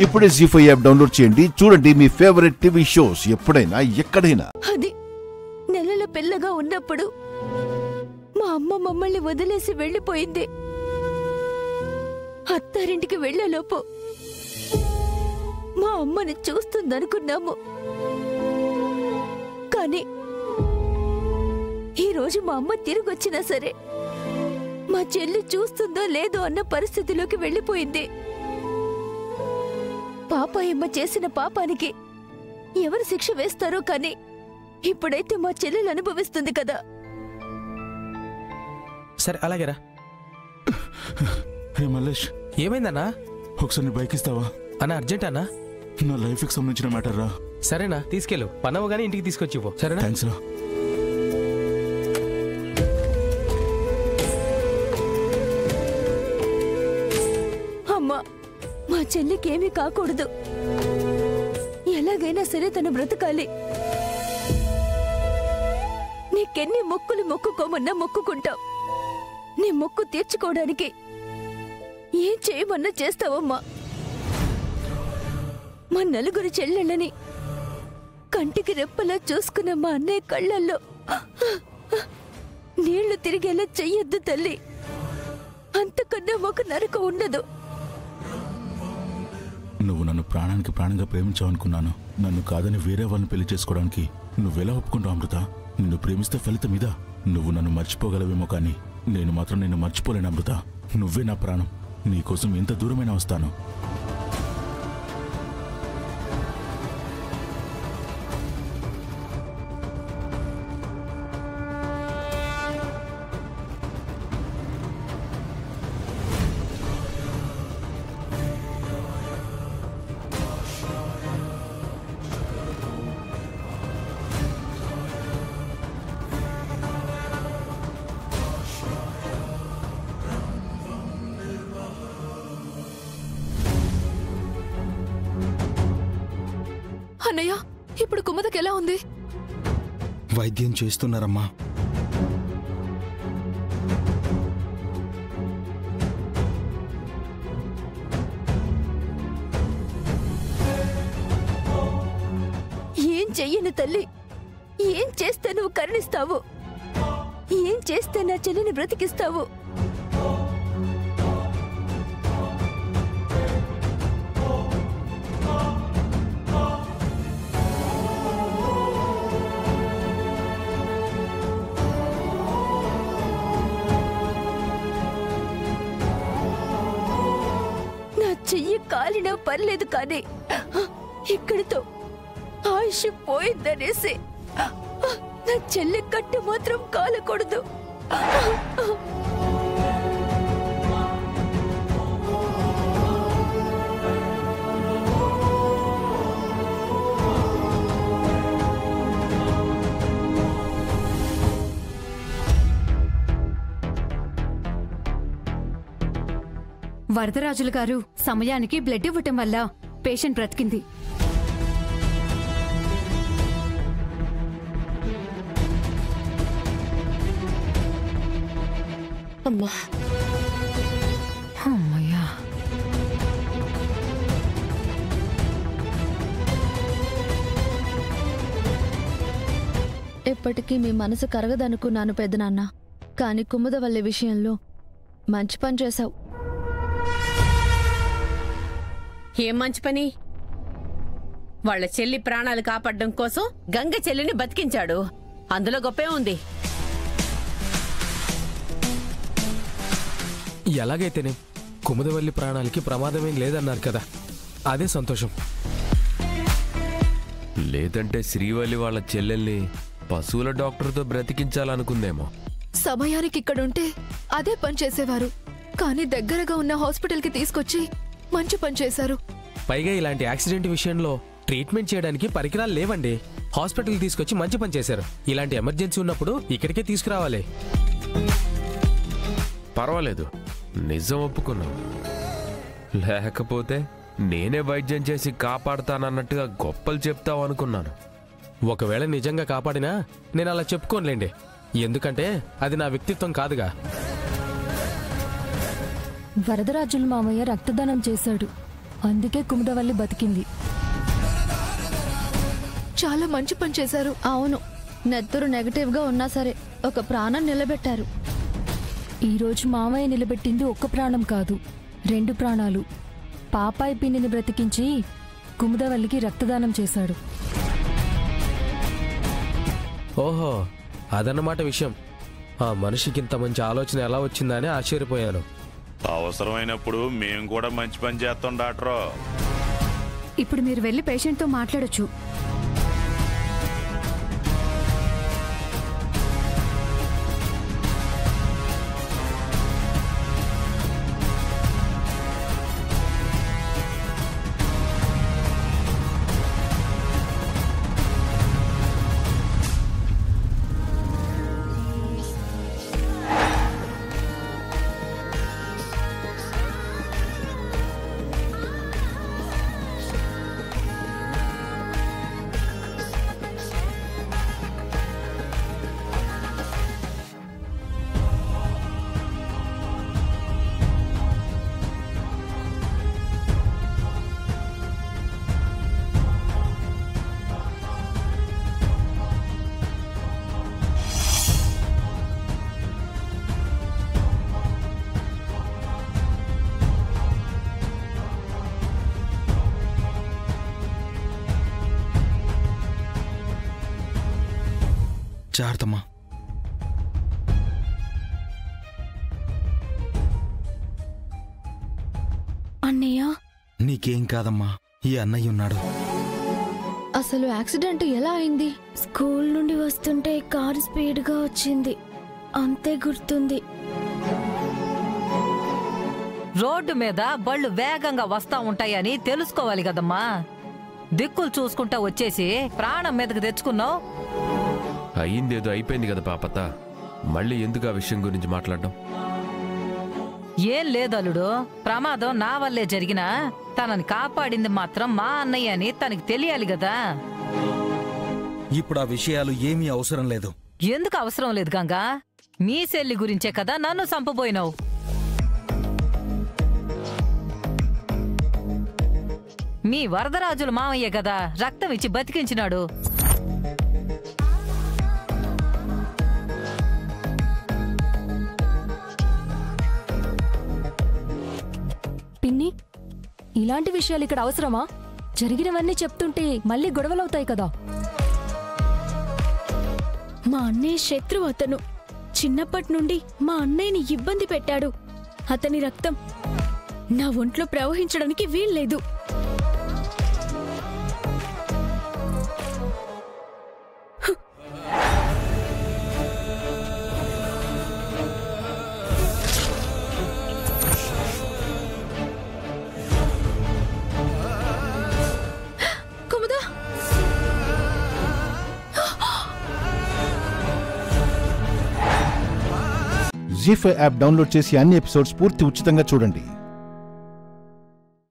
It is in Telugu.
ఇప్పుడే జీ5 యాప్ డౌన్లోడ్ చేయండి. చూడండి మీ ఫేవరెట్ టీవీ షోస్ ఎప్పుడైనా ఎక్కడైనా. అది నెలల పిల్లగా ఉన్నప్పుడు మా అమ్మ మమ్మల్ని వదిలేసి వెళ్లిపోయింది. అత్తారింటికి వెళ్లేలోపు మా అమ్మని చూస్తుందనుకున్నాము. కానీ ఈరోజు మా అమ్మ తిరిగొచ్చినా సరే మా చెల్లి చూస్తుందో లేదో అన్న పరిస్థితిలోకి వెళ్లిపోయింది. పాపాయమ్మ చేసిన పాపానికి ఎవరు శిక్ష వేస్తారో కానీ ఇప్పుడైతే మా చెల్లెలు అనుభవిస్తుంది కదా. సరే అలాగేరా. హే మల్లేష్, ఏమైందన్నా? ఒకసారి బైక్ ఇస్తావా అన్న? అర్జెంట్ అన్నా? నా లైఫ్కి సంబంధించిన మ్యాటర్ రా. సరేనా, తీసుకెళ్ళు. పనవు గానీ ఇంటికి తీసుకొచ్చి ఇవ్వు. సరేనా? థ్యాంక్స్ రా. అమ్మా, మా చెల్లికేమీ కాకూడదు. ఎలాగైనా సరే తను బ్రతకాలి. నీకెన్ని మొక్కులు మొక్కుకోమన్నా మొక్కుకుంటావు. నీ మొక్కు తీర్చుకోవడానికి ఏం చేయమన్నా చేస్తావమ్మా. మా నలుగురు చెల్లెళ్ళని కంటికి రెప్పలా చూసుకున్న మా అన్నయ్య కళ్ళల్లో నీళ్లు తిరిగేలా చెయ్యొద్దు తల్లి. అంతకన్నా ఒక నరకం ఉండదు. నువ్వు నన్ను ప్రాణానికి ప్రాణంగా ప్రేమించావనుకున్నాను. నన్ను కాదని వేరే వాళ్ళని పెళ్లి చేసుకోవడానికి నువ్వెలా ఒప్పుకుంటావు అమృత? నిన్ను ప్రేమిస్తే ఫలితం ఇదా? నువ్వు నన్ను మర్చిపోగలవేమో కానీ నేను మాత్రం నిన్ను మర్చిపోలేను అమృత. నువ్వే నా ప్రాణం. నీకోసం ఎంత దూరమైనా వస్తాను. అన్నయ్య, ఇప్పుడు కుమదకి ఎలా ఉంది? వైద్యం చేస్తున్నారమ్మా. ఏం చెయ్యను తల్లి. ఏం చేస్తే నువ్వు కరుణిస్తావు? ఏం చేస్తే నా చెల్లిని బ్రతికిస్తావు? చెయ్యి కాలినా పర్లేదు కానీ ఇక్కడితో ఆయుష్ పోయిందనేసి నా చెల్లి కట్టు మాత్రం కాలకూడదు. వరదరాజులు గారు సమయానికి బ్లడ్ ఇవ్వటం వల్ల పేషెంట్ బ్రతికింది. అమ్మా, అమ్మయ్యా. ఎప్పటికీ మీ మనసు కరగదనుకున్నాను పెద్దనాన్న. కాని కుముదవల్లి విషయంలో మంచి పని చేశావు. ఏం మంచి పని? వాళ్ల చెల్లి ప్రాణాలు కాపాడడం కోసం గంగ చెల్లిని బతికించాడు. అందులో గొప్పే ఉంది. ఎలాగైతేనే కుముదవల్లి ప్రాణాలకి ప్రమాదమేం లేదన్నారు కదా, అదే సంతోషం. లేదంటే శ్రీవల్లి వాళ్ళ చెల్లెల్ని పశువుల డాక్టర్తో బ్రతికించాలనుకుందేమో. సమయానికి ఇక్కడుంటే అదే పని చేసేవారు. కానీ దగ్గరగా ఉన్న హాస్పిటల్కి తీసుకొచ్చి మంచి పని చేశారు. పైగా ఇలాంటి యాక్సిడెంట్ విషయంలో ట్రీట్మెంట్ చేయడానికి పరికరాలు లేవండి. హాస్పిటల్ తీసుకొచ్చి మంచి పని చేశారు. ఇలాంటి ఎమర్జెన్సీ ఉన్నప్పుడు ఇక్కడికే తీసుకురావాలి. పర్వాలేదు, నిజం ఒప్పుకున్నావు. లేకపోతే నేనే వైద్యం చేసి కాపాడుతానన్నట్టుగా గొప్పలు చెప్తావు అనుకున్నాను. ఒకవేళ నిజంగా కాపాడినా నేను అలా చెప్పుకోనులేండి. ఎందుకంటే అది నా వ్యక్తిత్వం కాదుగా. వరదరాజుల మామయ్య రక్తదానం చేశాడు. అందుకే కుముదవల్లి బతికింది. చాలా మంచి పని చేశారు. అవును, నెత్తురు నెగటివ్గా ఉన్నా సరే ఒక ప్రాణం నిలబెట్టారు. ఈరోజు మామయ్య నిలబెట్టింది ఒక్క ప్రాణం కాదు, 2 ప్రాణాలు. పాపాయి పిన్నిని బ్రతికించి కుముదవల్లికి రక్తదానం చేశాడు. ఓహో, అదన్నమాట విషయం. ఆ మనిషికి ఇంత మంచి ఆలోచన ఎలా వచ్చిందని ఆశ్చర్యపోయాను. అవసరమైనప్పుడు మేము కూడా మంచి పని చేస్తాం డాక్టర్. ఇప్పుడు మీరు వెళ్ళి పేషెంట్తో మాట్లాడొచ్చు. జాగ్రత్తమ్మా. అన్నయ్య, నీకేం కాదమ్మా, ఈ అన్నయ్య ఉన్నాడు. అసలు యాక్సిడెంట్ ఎలా అయింది? స్కూల్ నుండి వస్తుంటే కారు స్పీడ్గా వచ్చింది, అంతే గుర్తుంది. రోడ్డు మీద బళ్ళు వేగంగా వస్తా ఉంటాయని తెలుసుకోవాలి కదమ్మా. దిక్కులు చూసుకుంటా వచ్చేసి ప్రాణం మీదకి తెచ్చుకున్నావు. అయ్యిందేదో అయిపోయింది కదా పాపత్త, మళ్ళీ ఎందుకు ఆ విషయం గురించి మాట్లాడడం? ఏం లేదలుడు, ప్రమాదం నా వల్లే జరిగినా తనని కాపాడింది మాత్రం మా అన్నయ్య అని తనకి తెలియాలి కదా. ఇప్పుడు ఆ విషయాలు ఏమీ అవసరం లేదు. ఎందుకు అవసరం లేదు గంగా? మీ చెల్లి గురించే కదా నన్ను చంపబోయినావు. మీ వరదరాజుల మామయ్య కదా రక్తం ఇచ్చి బతికించినాడు. పిన్ని, ఇలాంటి విషయాలు ఇక్కడ అవసరమా? జరిగినవన్నీ చెప్తుంటే మళ్ళీ గొడవలవుతాయి కదా. మా అన్నయ్య శత్రువు అతను. చిన్నప్పటి నుండి మా అన్నయ్యని ఇబ్బంది పెట్టాడు. అతని రక్తం నా ఒంట్లో ప్రవహించడానికి వీల్లేదు. జీ5 యాప్ డౌన్లోడ్ చేసి అన్ని ఎపిసోడ్స్ పూర్తి ఉచితంగా చూడండి.